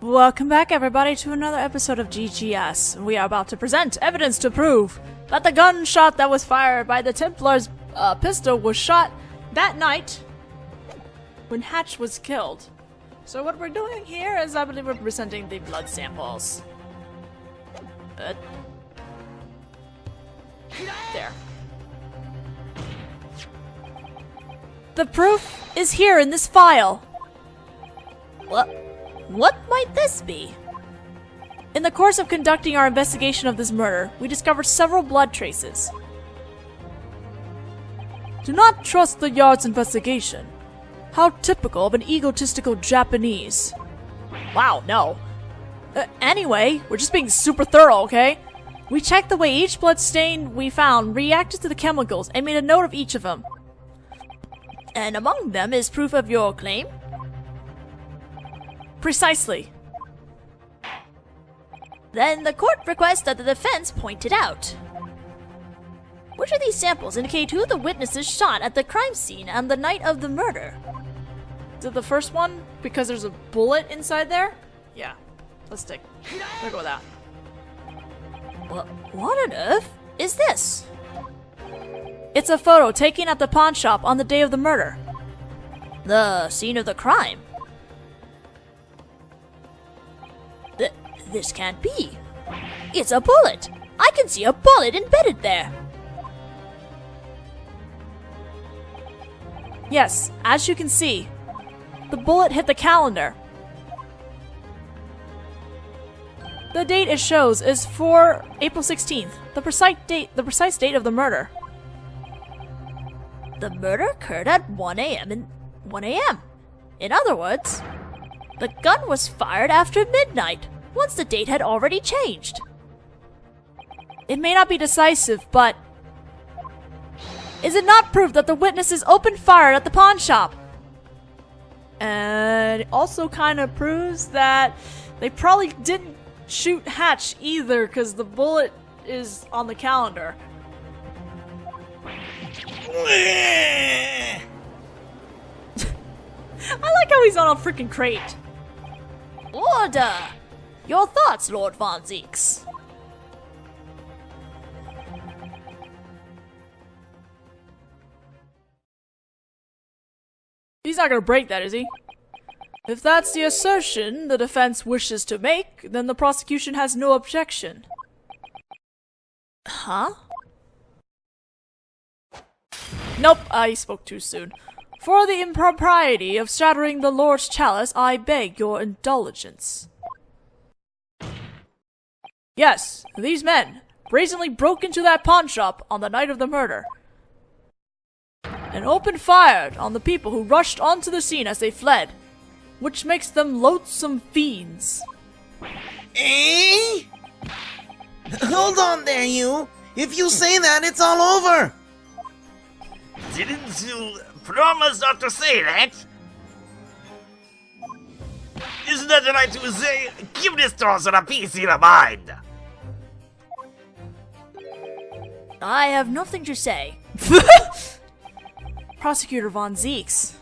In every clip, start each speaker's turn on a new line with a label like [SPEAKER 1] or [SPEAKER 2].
[SPEAKER 1] Welcome back, everybody, to another episode of GGS. We are about to present evidence to prove that the gunshot that was fired by the Templar's pistol was shot that night when Hatch was killed. So what we're doing here is, I believe, we're presenting the blood samples. There. The proof is here in this file. What might this be? In the course of conducting our investigation of this murder, we discovered several blood traces. Do not trust the Yard's investigation. How typical of an egotistical Japanese. Wow, no. Anyway, we're just being super thorough, okay? We checked the way each blood stain we found reacted to the chemicals and made a note of each of them. And among them is proof of your claim? Precisely. Then the court requests that the defense point it out. Which of these samples indicate who the witnesses shot at the crime scene on the night of the murder? Is it the first one? Because there's a bullet inside there? Yeah. Let's go with that. What on earth is this? It's a photo taken at the pawn shop on the day of the murder. The scene of the crime. This can't be. It's a bullet. I can see a bullet embedded there. Yes, as you can see, the bullet hit the calendar. The date it shows is for April 16th, the precise date of the murder. The murder occurred at 1 a.m. In other words, the gun was fired after midnight, once the date had already changed. It may not be decisive, but is it not proof that the witnesses opened fire at the pawn shop? And it also kind of proves that they probably didn't shoot Hatch either, because the bullet is on the calendar. I like how he's on a freaking crate. Order! Your thoughts, Lord Von Zeeks. He's not gonna break that, is he? If that's the assertion the defense wishes to make, then the prosecution has no objection. Huh? Nope, I spoke too soon. For the impropriety of shattering the Lord's chalice, I beg your indulgence. Yes, these men brazenly broke into that pawn shop on the night of the murder and opened fire on the people who rushed onto the scene as they fled, which makes them loathsome fiends.
[SPEAKER 2] Eh? Hold on there, you! If you say that, it's all over!
[SPEAKER 3] Didn't you promise not to say that? Isn't that the right to say? Give this to us on a piece in the mind!
[SPEAKER 1] I have nothing to say. Prosecutor Von Zeeks.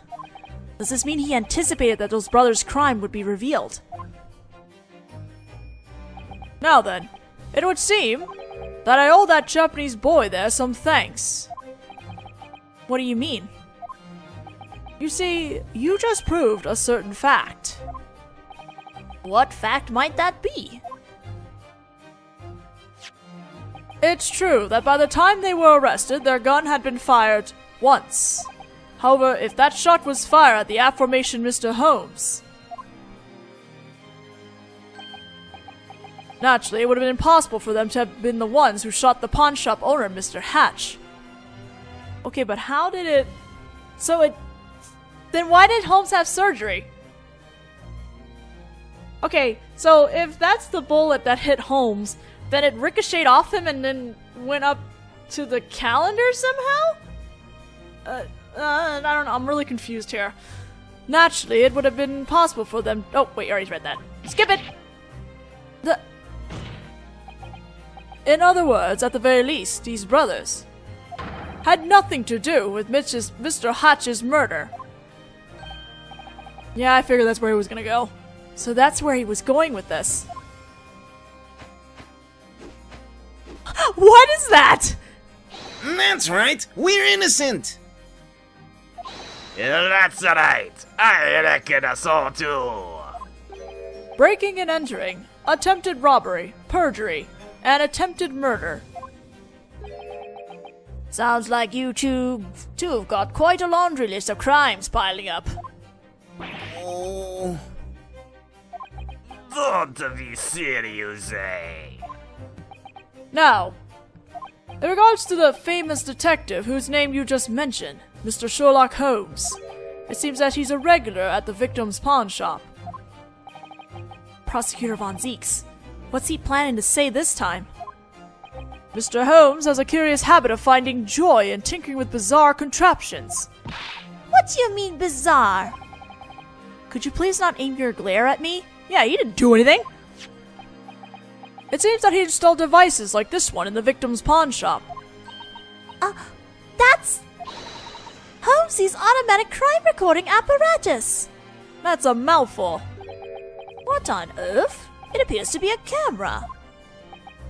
[SPEAKER 1] Does this mean he anticipated that those brothers' crime would be revealed? Now then, it would seem that I owe that Japanese boy there some thanks. What do you mean? You see, you just proved a certain fact. What fact might that be? It's true that by the time they were arrested, their gun had been fired once. However, if that shot was fired at the aforementioned Mr. Holmes, naturally it would have been impossible for them to have been the ones who shot the pawn shop owner, Mr. Hatch. Okay, but how did it... Then why did Holmes have surgery? Okay, so if that's the bullet that hit Holmes, then it ricocheted off him and then went up to the calendar somehow? I don't know, I'm really confused here. Naturally, it would have been possible for them... Oh, wait, I already read that. Skip it! In other words, at the very least, these brothers had nothing to do with Mr. Hatch's murder. Yeah, I figured that's where he was gonna go. So that's where he was going with this. What is that?
[SPEAKER 2] That's right, we're innocent.
[SPEAKER 3] Yeah, that's right. I reckon so too.
[SPEAKER 1] Breaking and entering, attempted robbery, perjury, and attempted murder. Sounds like you two have got quite a laundry list of crimes piling up.
[SPEAKER 2] Oh,
[SPEAKER 3] Don't be serious, eh?
[SPEAKER 1] Now, in regards to the famous detective whose name you just mentioned, Mr. Sherlock Holmes, it seems that he's a regular at the victim's pawn shop. Prosecutor Von Zeeks, what's he planning to say this time? Mr. Holmes has a curious habit of finding joy in tinkering with bizarre contraptions. What do you mean bizarre? Could you please not aim your glare at me? Yeah, he didn't do anything. It seems that he installed devices like this one in the victim's pawn shop. That's Holmes's automatic crime recording apparatus. That's a mouthful. What on earth? It appears to be a camera.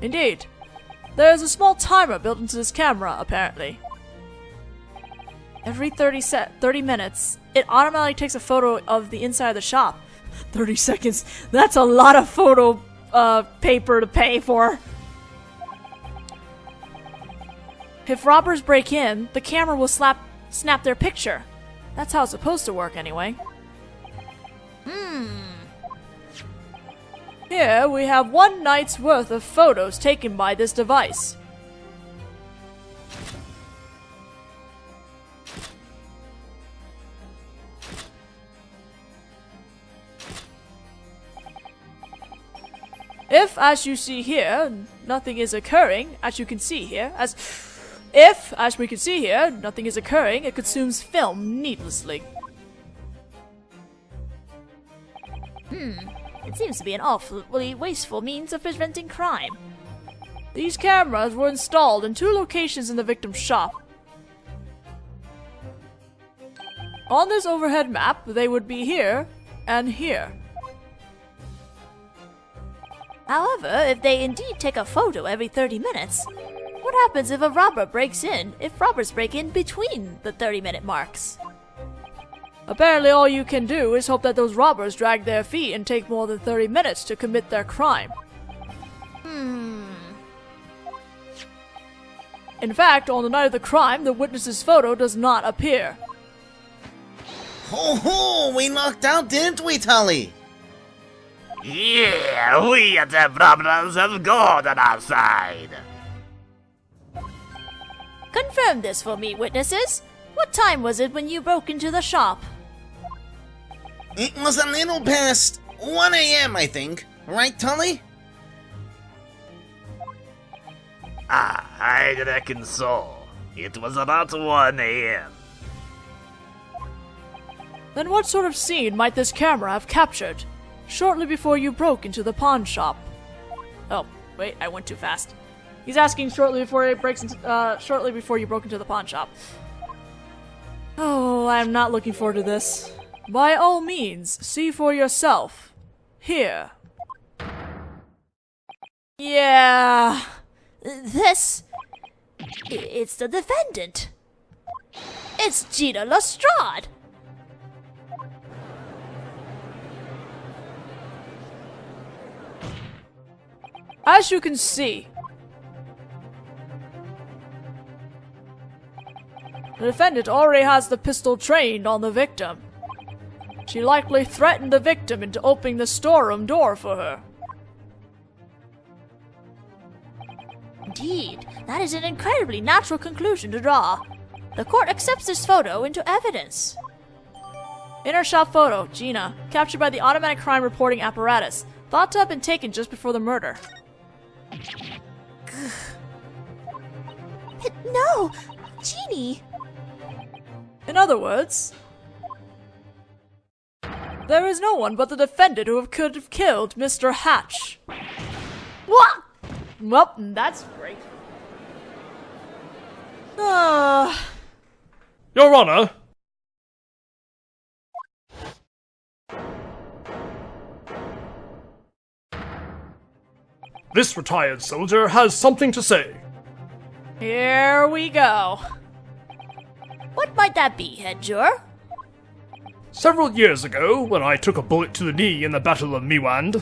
[SPEAKER 1] Indeed. There is a small timer built into this camera, apparently. Every 30 minutes, it automatically takes a photo of the inside of the shop. 30 seconds. That's a lot of photo paper to pay for. If robbers break in, the camera will snap their picture. That's how it's supposed to work anyway. Here we have one night's worth of photos taken by this device. If, as you see here, nothing is occurring, as you can see here, as we can see here, nothing is occurring, it consumes film needlessly. It seems to be an awfully wasteful means of preventing crime. These cameras were installed in 2 locations in the victim's shop. On this overhead map, they would be here and here. However, if they indeed take a photo every 30 minutes, what happens if robbers break in between the 30-minute marks? Apparently all you can do is hope that those robbers drag their feet and take more than 30 minutes to commit their crime. In fact, on the night of the crime, the witness's photo does not appear.
[SPEAKER 2] ho ho, we lucked out, didn't we, Tully?
[SPEAKER 3] Yeah, we at the problems have God on our side.
[SPEAKER 1] Confirm this for me, witnesses. What time was it when you broke into the shop?
[SPEAKER 2] It was a little past 1 a.m., I think. Right, Tully?
[SPEAKER 3] I reckon so. It was about 1 a.m.
[SPEAKER 1] Then what sort of scene might this camera have captured? Shortly before you broke into the pawn shop. Oh, wait, I went too fast. He's asking shortly before you broke into the pawn shop. Oh, I'm not looking forward to this. By all means, see for yourself. Here. Yeah. It's the defendant. It's Gina Lestrade. As you can see, the defendant already has the pistol trained on the victim. She likely threatened the victim into opening the storeroom door for her. Indeed, that is an incredibly natural conclusion to draw. The court accepts this photo into evidence. Inner shop photo, Gina, captured by the automatic crime reporting apparatus, thought to have been taken just before the murder. No! Jeannie! In other words, there is no one but the defendant who could have killed Mr. Hatch. What? Well, that's great.
[SPEAKER 4] Your Honor. This retired soldier has something to say.
[SPEAKER 1] Here we go.
[SPEAKER 5] What might that be, head juror?
[SPEAKER 4] Several years ago, when I took a bullet to the knee in the Battle of Miwand,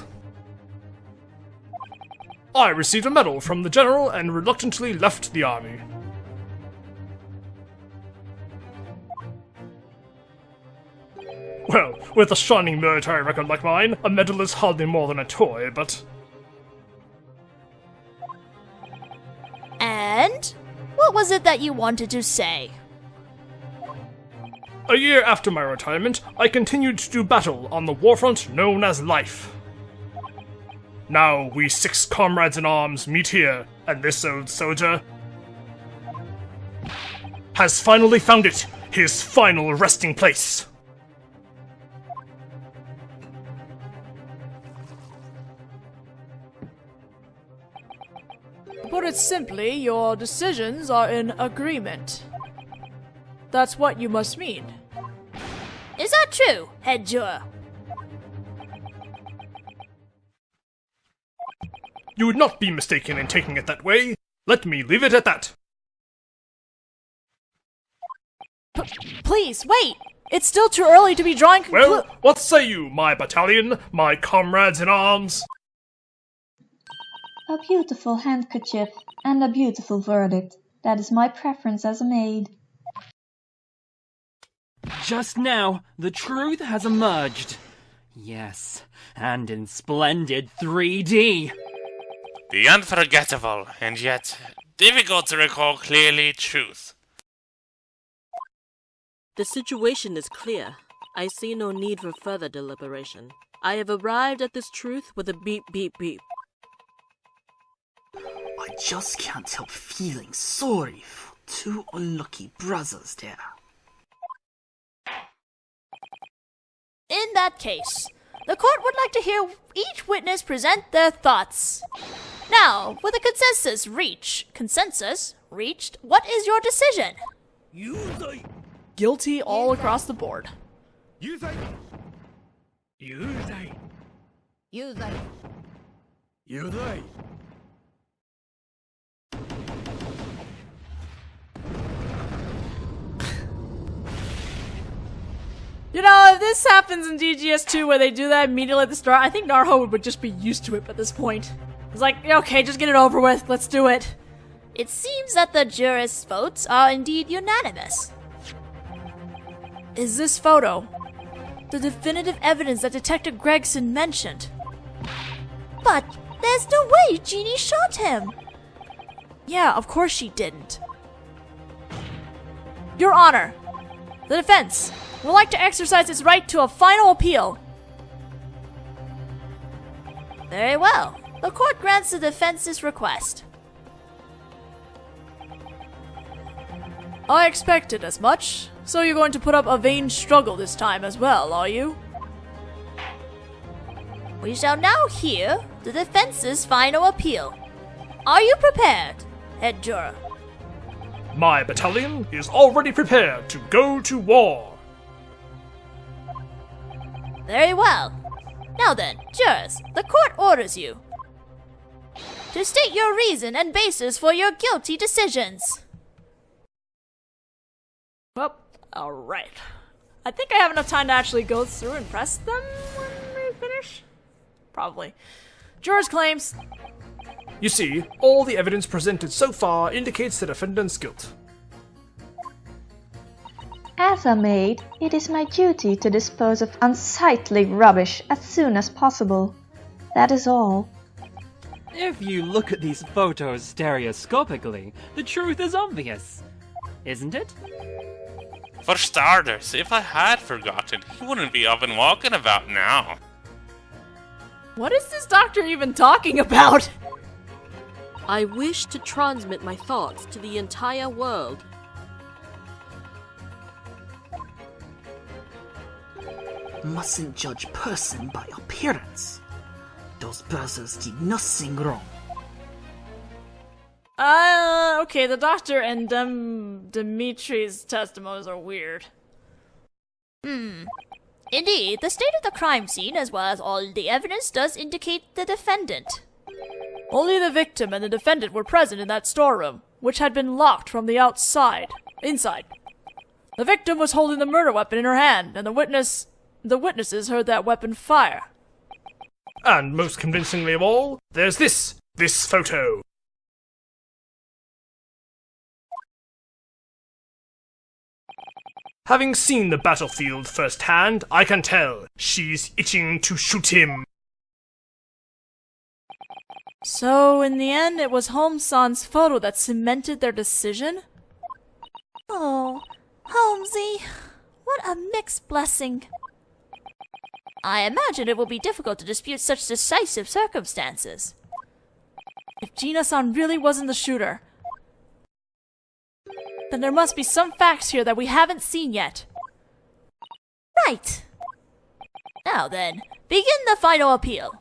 [SPEAKER 4] I received a medal from the general and reluctantly left the army. Well, with a shining military record like mine, a medal is hardly more than a toy, but...
[SPEAKER 5] And? What was it that you wanted to say?
[SPEAKER 4] A year after my retirement, I continued to do battle on the warfront known as life. Now we 6 comrades in arms meet here, and this old soldier has finally found it, his final resting place.
[SPEAKER 1] To put it simply, your decisions are in agreement. That's what you must mean.
[SPEAKER 5] Is that true, head juror?
[SPEAKER 4] You would not be mistaken in taking it that way. Let me leave it at that.
[SPEAKER 1] Please, wait! It's still too early to be drawing
[SPEAKER 4] Well, what say you, my battalion, my comrades in arms?
[SPEAKER 6] A beautiful handkerchief and a beautiful verdict. That is my preference as a maid.
[SPEAKER 7] Just now, the truth has emerged. Yes, and in splendid 3D.
[SPEAKER 3] The unforgettable, and yet difficult to recall clearly truth.
[SPEAKER 8] The situation is clear. I see no need for further deliberation. I have arrived at this truth with a beep beep beep.
[SPEAKER 9] I just can't help feeling sorry for 2 unlucky brothers there.
[SPEAKER 5] In that case, the court would like to hear each witness present their thoughts. Now, with a consensus reached, what is your decision?
[SPEAKER 1] Guilty all across the board. You know, if this happens in DGS2 where they do that immediately at the start, I think Naruto would just be used to it at this point. It's like, okay, just get it over with, let's do it.
[SPEAKER 5] It seems that the jurists' votes are indeed unanimous.
[SPEAKER 1] Is this photo the definitive evidence that Detective Gregson mentioned?
[SPEAKER 5] But there's no way Jeannie shot him.
[SPEAKER 1] Yeah, of course she didn't. Your Honor, the defense would like to exercise its right to a final appeal.
[SPEAKER 5] Very well. The court grants the defense's request.
[SPEAKER 1] I expected as much. So you're going to put up a vain struggle this time as well, are you?
[SPEAKER 5] We shall now hear the defense's final appeal. Are you prepared, head juror?
[SPEAKER 4] My battalion is already prepared to go to war.
[SPEAKER 5] Very well. Now then, jurors, the court orders you to state your reason and basis for your guilty decisions.
[SPEAKER 1] Well, alright. I think I have enough time to actually go through and press them when we finish. Probably. Jurors' claims.
[SPEAKER 4] You see, all the evidence presented so far indicates the defendant's guilt.
[SPEAKER 6] As a maid, it is my duty to dispose of unsightly rubbish as soon as possible. That is all.
[SPEAKER 7] If you look at these photos stereoscopically, the truth is obvious, isn't it?
[SPEAKER 3] For starters, if I had forgotten, he wouldn't be up and walking about now.
[SPEAKER 1] What is this doctor even talking about?
[SPEAKER 8] I wish to transmit my thoughts to the entire world.
[SPEAKER 9] Mustn't judge person by appearance. Those brothers did nothing wrong.
[SPEAKER 1] Okay, the doctor and Dimitri's testimonies are weird.
[SPEAKER 5] Indeed, the state of the crime scene as well as all the evidence does indicate the defendant.
[SPEAKER 1] Only the victim and the defendant were present in that storeroom, which had been locked from the inside. The victim was holding the murder weapon in her hand, and the witnesses heard that weapon fire.
[SPEAKER 4] And most convincingly of all, there's this photo. Having seen the battlefield firsthand, I can tell she's itching to shoot him.
[SPEAKER 1] So, in the end, it was Holmes-san's photo that cemented their decision?
[SPEAKER 5] Oh, Holmesy, what a mixed blessing. I imagine it will be difficult to dispute such decisive circumstances.
[SPEAKER 1] If Gina-san really wasn't the shooter, then there must be some facts here that we haven't seen yet.
[SPEAKER 5] Right. Now then, begin the final appeal.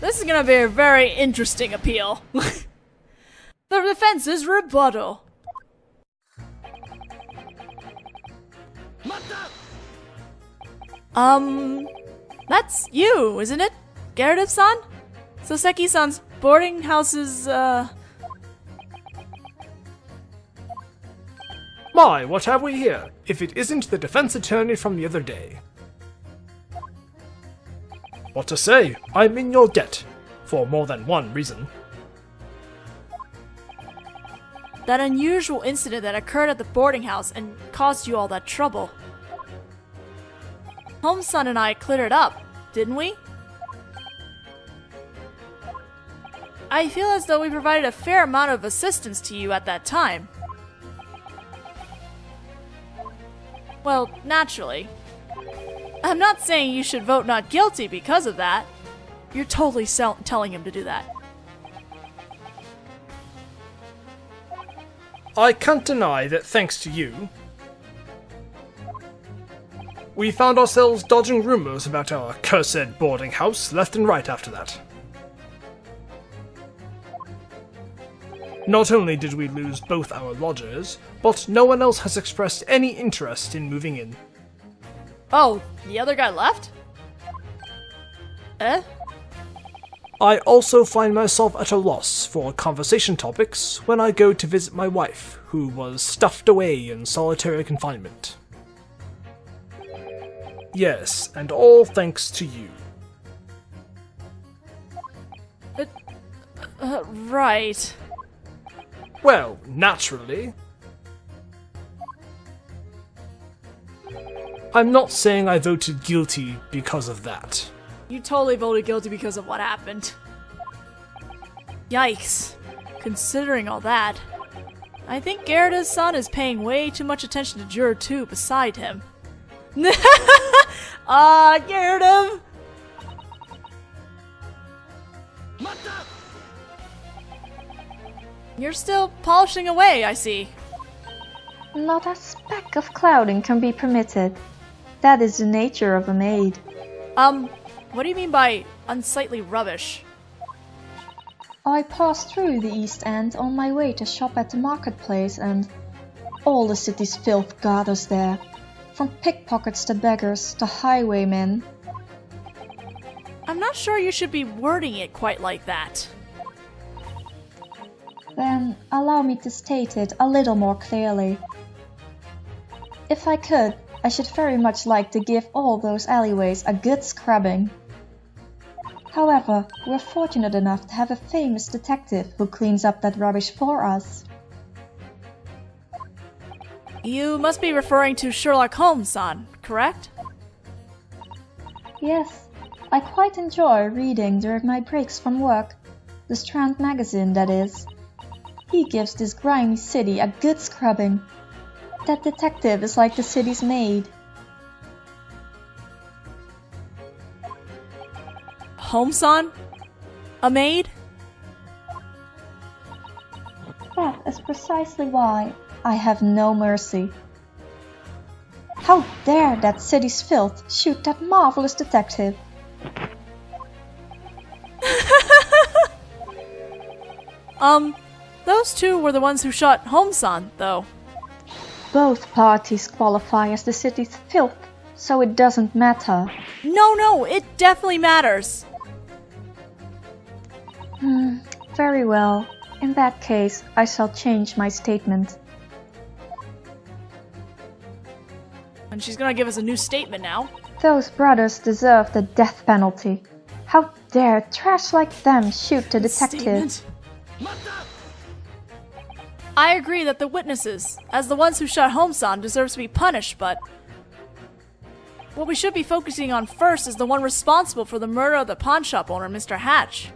[SPEAKER 1] This is gonna be a very interesting appeal. The defense's rebuttal. That's you, isn't it? Gyakuten-san? Soseki-san's boarding house's,
[SPEAKER 4] My, what have we here? If it isn't the defense attorney from the other day. What to say? I'm in your debt. For more than one reason.
[SPEAKER 1] that unusual incident that occurred at the boarding house and caused you all that trouble. Holmes-san and I cleared it up, didn't we? I feel as though we provided a fair amount of assistance to you at that time. Well, naturally. I'm not saying you should vote not guilty because of that. You're totally telling him to do that.
[SPEAKER 4] I can't deny that thanks to you, we found ourselves dodging rumors about our cursed boarding house left and right after that. Not only did we lose both our lodgers, but no one else has expressed any interest in moving in.
[SPEAKER 1] Oh, the other guy left? Eh?
[SPEAKER 4] I also find myself at a loss for conversation topics when I go to visit my wife, who was stuffed away in solitary confinement. Yes, and all thanks to you.
[SPEAKER 1] Right.
[SPEAKER 4] Well, naturally. I'm not saying I voted guilty because of that.
[SPEAKER 1] You totally voted guilty because of what happened. Yikes. Considering all that, I think Gyakuten-san is paying way too much attention to Juror 2 beside him. Gyakuten! You're still polishing away, I see.
[SPEAKER 6] Not a speck of clouding can be permitted. That is the nature of a maid.
[SPEAKER 1] What do you mean by unsightly rubbish?
[SPEAKER 6] I passed through the East End on my way to shop at the marketplace, and all the city's filth gathers there. From pickpockets to beggars to highwaymen.
[SPEAKER 1] I'm not sure you should be wording it quite like that.
[SPEAKER 6] Then allow me to state it a little more clearly. If I could, I should very much like to give all those alleyways a good scrubbing. However, we're fortunate enough to have a famous detective who cleans up that rubbish for us.
[SPEAKER 1] You must be referring to Sherlock Holmes-san, correct?
[SPEAKER 6] Yes, I quite enjoy reading during my breaks from work. The Strand magazine, that is. He gives this grimy city a good scrubbing. That detective is like the city's maid.
[SPEAKER 1] Holmes-san? A maid?
[SPEAKER 6] That is precisely why I have no mercy. How dare that city's filth shoot that marvelous detective?
[SPEAKER 1] Those two were the ones who shot Holmes-san, though.
[SPEAKER 6] Both parties qualify as the city's filth, so it doesn't matter.
[SPEAKER 1] No, it definitely matters.
[SPEAKER 6] Very well. In that case, I shall change my statement.
[SPEAKER 1] And she's gonna give us a new statement now.
[SPEAKER 6] Those brothers deserve the death penalty. How dare trash like them shoot the detective?
[SPEAKER 1] Statement? I agree that the witnesses, as the ones who shot Holmes-san, deserves to be punished, but what we should be focusing on first is the one responsible for the murder of the pawn shop owner, Mr. Hatch.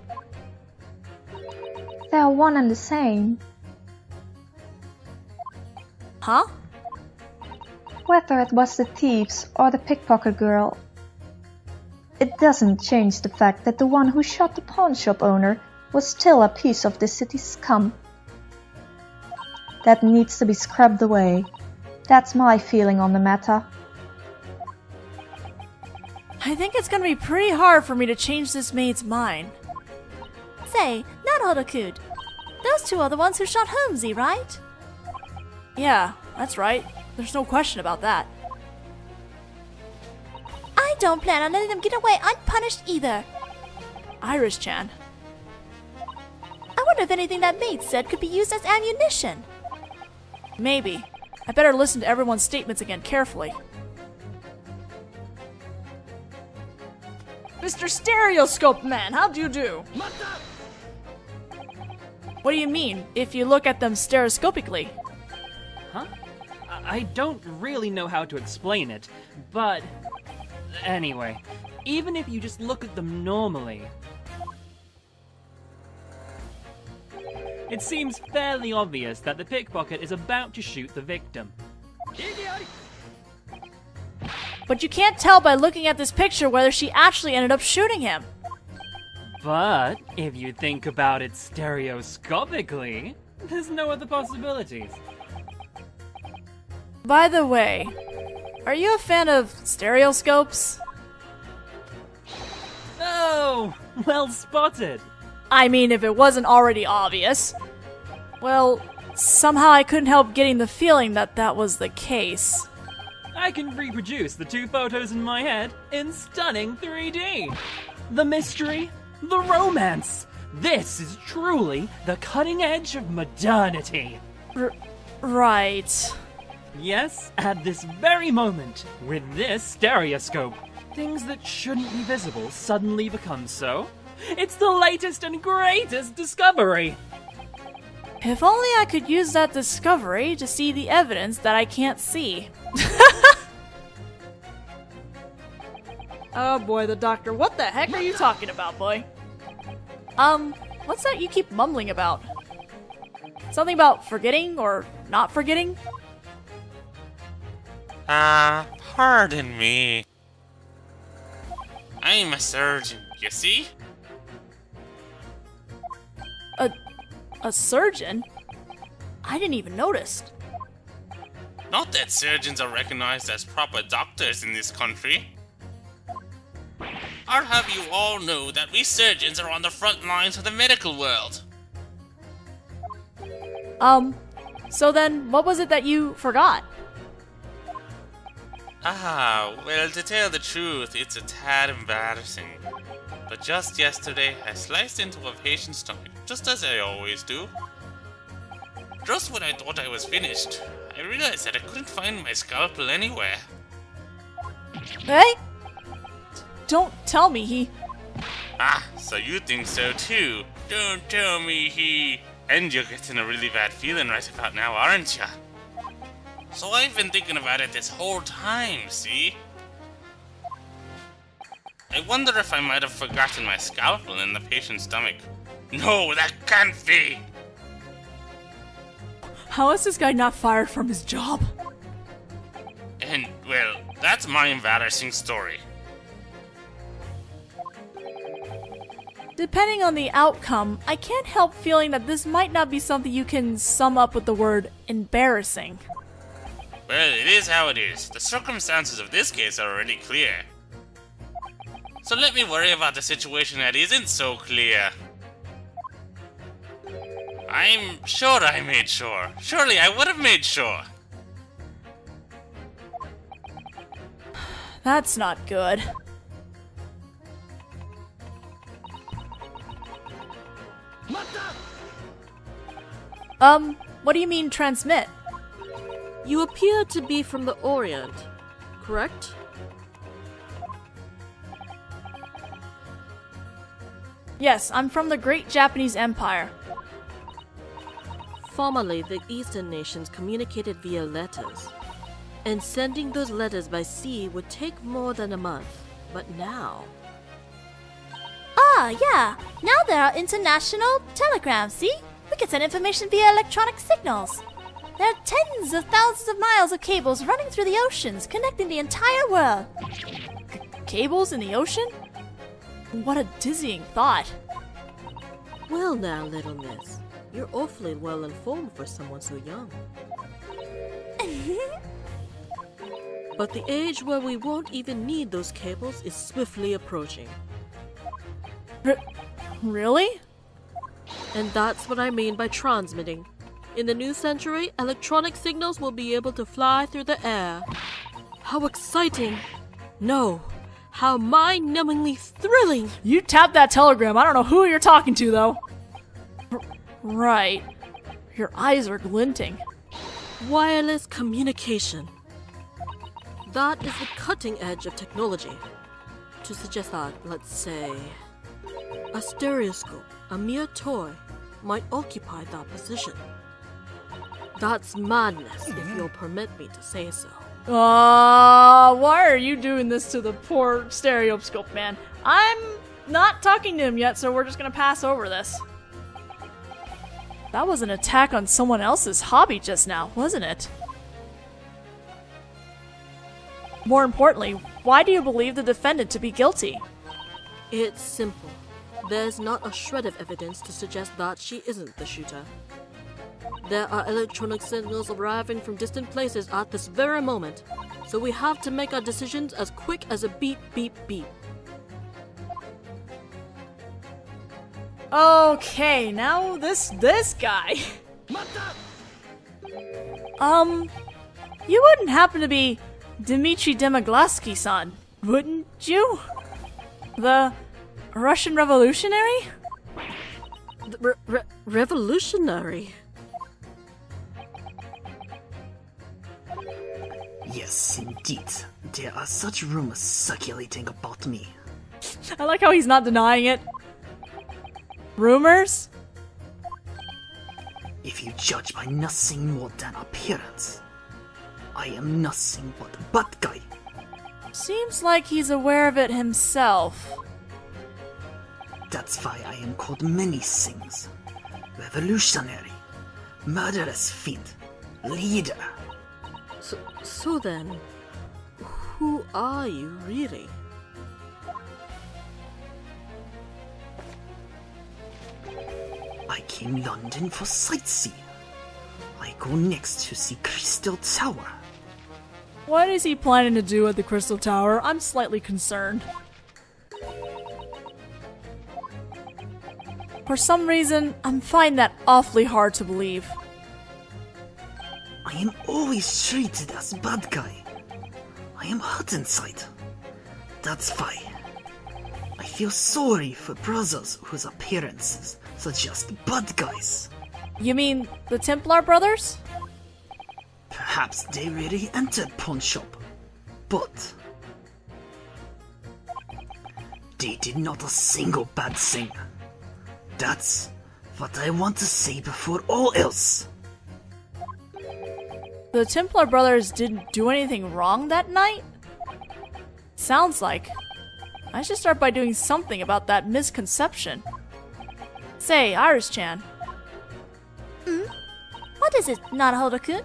[SPEAKER 6] They are one and the same.
[SPEAKER 1] Huh?
[SPEAKER 6] Whether it was the thieves or the pickpocket girl, it doesn't change the fact that the one who shot the pawn shop owner was still a piece of the city's scum. That needs to be scrubbed away. That's my feeling on the matter.
[SPEAKER 1] I think it's gonna be pretty hard for me to change this maid's mind.
[SPEAKER 5] Say, not Odakud. Those two are the ones who shot Holmesy, right?
[SPEAKER 1] Yeah, that's right. There's no question about that.
[SPEAKER 5] I don't plan on letting them get away unpunished either.
[SPEAKER 1] Iris-chan.
[SPEAKER 5] I wonder if anything that maid said could be used as ammunition.
[SPEAKER 1] Maybe. I better listen to everyone's statements again carefully. Mr. Stereoscope Man, how do you do? What do you mean, if you look at them stereoscopically?
[SPEAKER 7] Huh? I don't really know how to explain it, but anyway, even if you just look at them normally, it seems fairly obvious that the pickpocket is about to shoot the victim.
[SPEAKER 1] But you can't tell by looking at this picture whether she actually ended up shooting him.
[SPEAKER 7] But if you think about it stereoscopically, there's no other possibilities.
[SPEAKER 1] By the way, are you a fan of stereoscopes?
[SPEAKER 7] Oh, well spotted.
[SPEAKER 1] I mean, if it wasn't already obvious. Well, somehow I couldn't help getting the feeling that that was the case.
[SPEAKER 7] I can reproduce the two photos in my head in stunning 3D. The mystery, the romance. This is truly the cutting edge of modernity.
[SPEAKER 1] Right.
[SPEAKER 7] Yes, at this very moment, with this stereoscope, things that shouldn't be visible suddenly become so. It's the latest and greatest discovery.
[SPEAKER 1] If only I could use that discovery to see the evidence that I can't see. Oh boy, the doctor. What the heck are you talking about, boy? What's that you keep mumbling about? Something about forgetting or not forgetting?
[SPEAKER 3] Pardon me. I'm a surgeon, you see?
[SPEAKER 1] A surgeon? I didn't even notice.
[SPEAKER 3] Not that surgeons are recognized as proper doctors in this country. I'll have you all know that we surgeons are on the front lines of the medical world.
[SPEAKER 1] So then, what was it that you forgot?
[SPEAKER 3] Well, to tell the truth, it's a tad embarrassing. But just yesterday, I sliced into a patient's stomach, just as I always do. Just when I thought I was finished, I realized that I couldn't find my scalpel anywhere.
[SPEAKER 1] Hey? Don't tell me he...
[SPEAKER 3] So you think so too? Don't tell me he... And you're getting a really bad feeling right about now, aren't ya? So I've been thinking about it this whole time, see? I wonder if I might have forgotten my scalpel in the patient's stomach. No, that can't be!
[SPEAKER 1] How is this guy not fired from his job?
[SPEAKER 3] And, well, that's my embarrassing story.
[SPEAKER 1] Depending on the outcome, I can't help feeling that this might not be something you can sum up with the word embarrassing.
[SPEAKER 3] Well, it is how it is. The circumstances of this case are already clear. So let me worry about the situation that isn't so clear. I'm sure I made sure. Surely I would have made sure.
[SPEAKER 1] That's not good. What do you mean transmit?
[SPEAKER 8] You appear to be from the Orient, correct?
[SPEAKER 1] Yes, I'm from the Great Japanese Empire.
[SPEAKER 8] Formerly, the Eastern nations communicated via letters. And sending those letters by sea would take more than a month. But now...
[SPEAKER 5] Ah, yeah. Now there are international telegrams, see? We can send information via electronic signals. There are tens of thousands of miles of cables running through the oceans, connecting the entire world.
[SPEAKER 1] Cables in the ocean? What a dizzying thought.
[SPEAKER 8] Well now, little miss. You're awfully well informed for someone so young. But the age where we won't even need those cables is swiftly approaching.
[SPEAKER 1] Really?
[SPEAKER 8] And that's what I mean by transmitting. In the new century, electronic signals will be able to fly through the air. How exciting! No, how mind-numbingly thrilling!
[SPEAKER 1] You tapped that telegram. I don't know who you're talking to, though. Right. Your eyes are glinting.
[SPEAKER 8] Wireless communication. That is the cutting edge of technology. To suggest that, let's say, a stereoscope, a mere toy, might occupy that position. That's madness, if you'll permit me to say so.
[SPEAKER 1] Why are you doing this to the poor stereoscope man? I'm not talking to him yet, so we're just gonna pass over this. That was an attack on someone else's hobby just now, wasn't it? More importantly, why do you believe the defendant to be guilty?
[SPEAKER 8] It's simple. There's not a shred of evidence to suggest that she isn't the shooter. There are electronic signals arriving from distant places at this very moment, so we have to make our decisions as quick as a beep beep beep.
[SPEAKER 1] Okay, now this guy. You wouldn't happen to be Dmitry Demoglaski-san, wouldn't you? The Russian revolutionary?
[SPEAKER 8] The revolutionary?
[SPEAKER 9] Yes, indeed. There are such rumors circulating about me.
[SPEAKER 1] I like how he's not denying it. Rumors?
[SPEAKER 9] If you judge by nothing more than appearance, I am nothing but a bad guy.
[SPEAKER 1] Seems like he's aware of it himself.
[SPEAKER 9] That's why I am called many things. Revolutionary, murderous fiend, leader.
[SPEAKER 8] So then, who are you really?
[SPEAKER 9] I came London for sightseeing. I go next to see Crystal Tower.
[SPEAKER 1] What is he planning to do at the Crystal Tower? I'm slightly concerned. For some reason, I'm finding that awfully hard to believe.
[SPEAKER 9] I am always treated as bad guy. I am hurt inside. That's why. I feel sorry for brothers whose appearances suggest bad guys.
[SPEAKER 1] You mean the Templar brothers?
[SPEAKER 9] Perhaps they really entered pawn shop, but they did not a single bad thing. That's what I want to say before all else.
[SPEAKER 1] The Templar brothers didn't do anything wrong that night? Sounds like. I should start by doing something about that misconception. Say, Iris-chan.
[SPEAKER 5] What is it, Naruhodo-kun?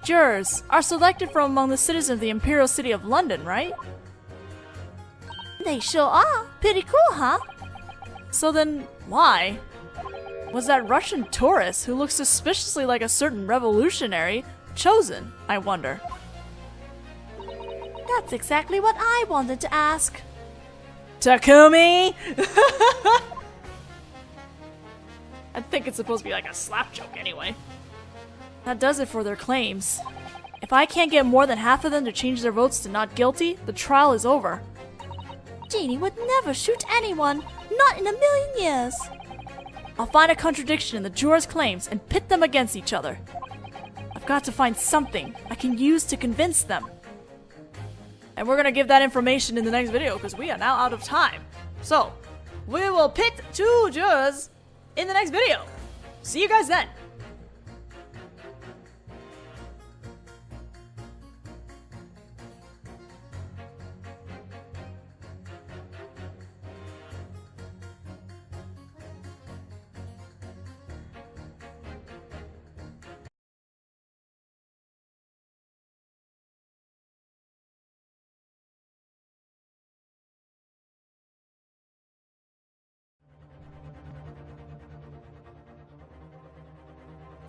[SPEAKER 1] Jurors are selected from among the citizens of the Imperial City of London, right?
[SPEAKER 5] They sure are. Pretty cool, huh?
[SPEAKER 1] So then, why? Was that Russian tourist who looks suspiciously like a certain revolutionary chosen, I wonder?
[SPEAKER 5] That's exactly what I wanted to ask.
[SPEAKER 1] Takumi! I think it's supposed to be like a slap joke anyway. That does it for their claims. If I can't get more than half of them to change their votes to not guilty, the trial is over.
[SPEAKER 5] Jeannie would never shoot anyone, not in a million years.
[SPEAKER 1] I'll find a contradiction in the jurors' claims and pit them against each other. I've got to find something I can use to convince them. And we're gonna give that information in the next video because we are now out of time. So, we will pit 2 jurors in the next video. See you guys then.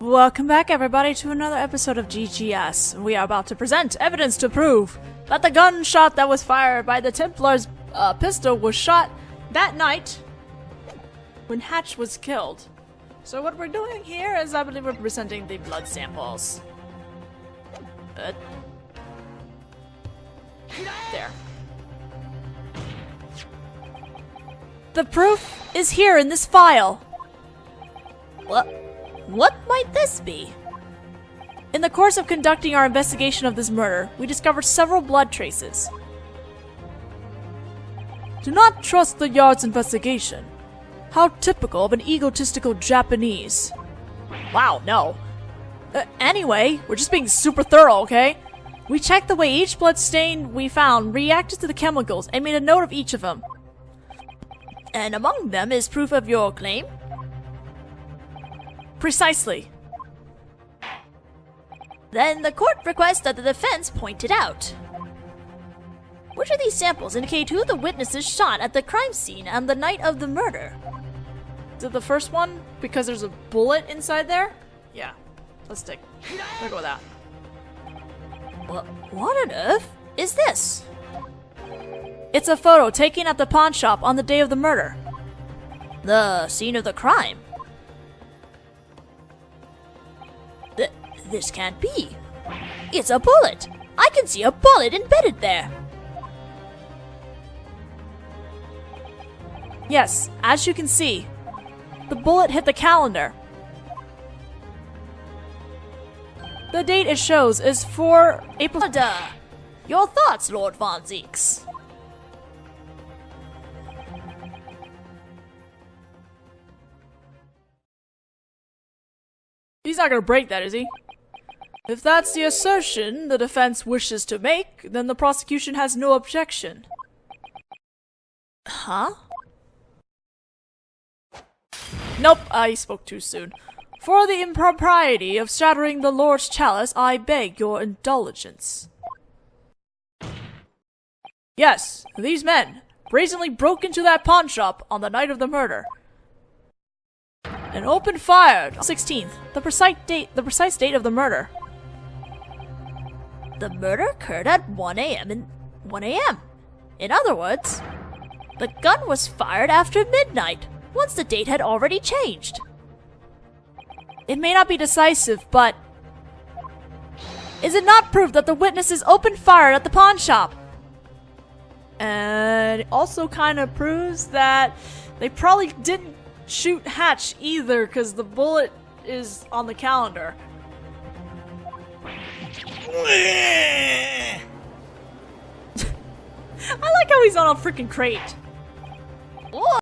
[SPEAKER 1] Welcome back, everybody, to another episode of GGS. We are about to present evidence to prove that the gunshot that was fired by the Templar's pistol was shot that night when Hatch was killed. So what we're doing here is, I believe, we're presenting the blood samples. There. The proof is here in this file.
[SPEAKER 5] What might this be?
[SPEAKER 1] In the course of conducting our investigation of this murder, we discovered several blood traces. Do not trust the Yard's investigation. How typical of an egotistical Japanese. Wow, no. Anyway, we're just being super thorough, okay? We checked the way each blood stain we found reacted to the chemicals and made a note of each of them.
[SPEAKER 5] And among them is proof of your claim?
[SPEAKER 1] Precisely.
[SPEAKER 5] Then the court requests that the defense point it out. Which of these samples indicate who the witnesses shot at the crime scene on the night of the murder?
[SPEAKER 1] Is it the first one? Because there's a bullet inside there? Yeah. Let's go with that.
[SPEAKER 5] What on earth is this?
[SPEAKER 1] It's a photo taken at the pawn shop on the day of the murder.
[SPEAKER 5] The scene of the crime? This can't be. It's a bullet. I can see a bullet embedded there.
[SPEAKER 1] Yes, as you can see, the bullet hit the calendar. The date it shows is for April.
[SPEAKER 5] Your thoughts, Lord Von Zeeks?
[SPEAKER 1] He's not gonna break that, is he? If that's the assertion the defense wishes to make, then the prosecution has no objection.
[SPEAKER 5] Huh?
[SPEAKER 1] Nope, I spoke too soon. For the impropriety of shattering the Lord's chalice, I beg your indulgence. Yes, these men brazenly broke into that pawn shop on the night of the murder and opened fire on the 16th, the precise date of the murder.
[SPEAKER 5] The murder occurred at 1 a.m. In other words, the gun was fired after midnight, once the date had already changed.
[SPEAKER 1] It may not be decisive, but is it not proof that the witnesses opened fire at the pawn shop? And it also kind of proves that they probably didn't shoot Hatch either, because the bullet is on the calendar. I like how he's on a freaking crate.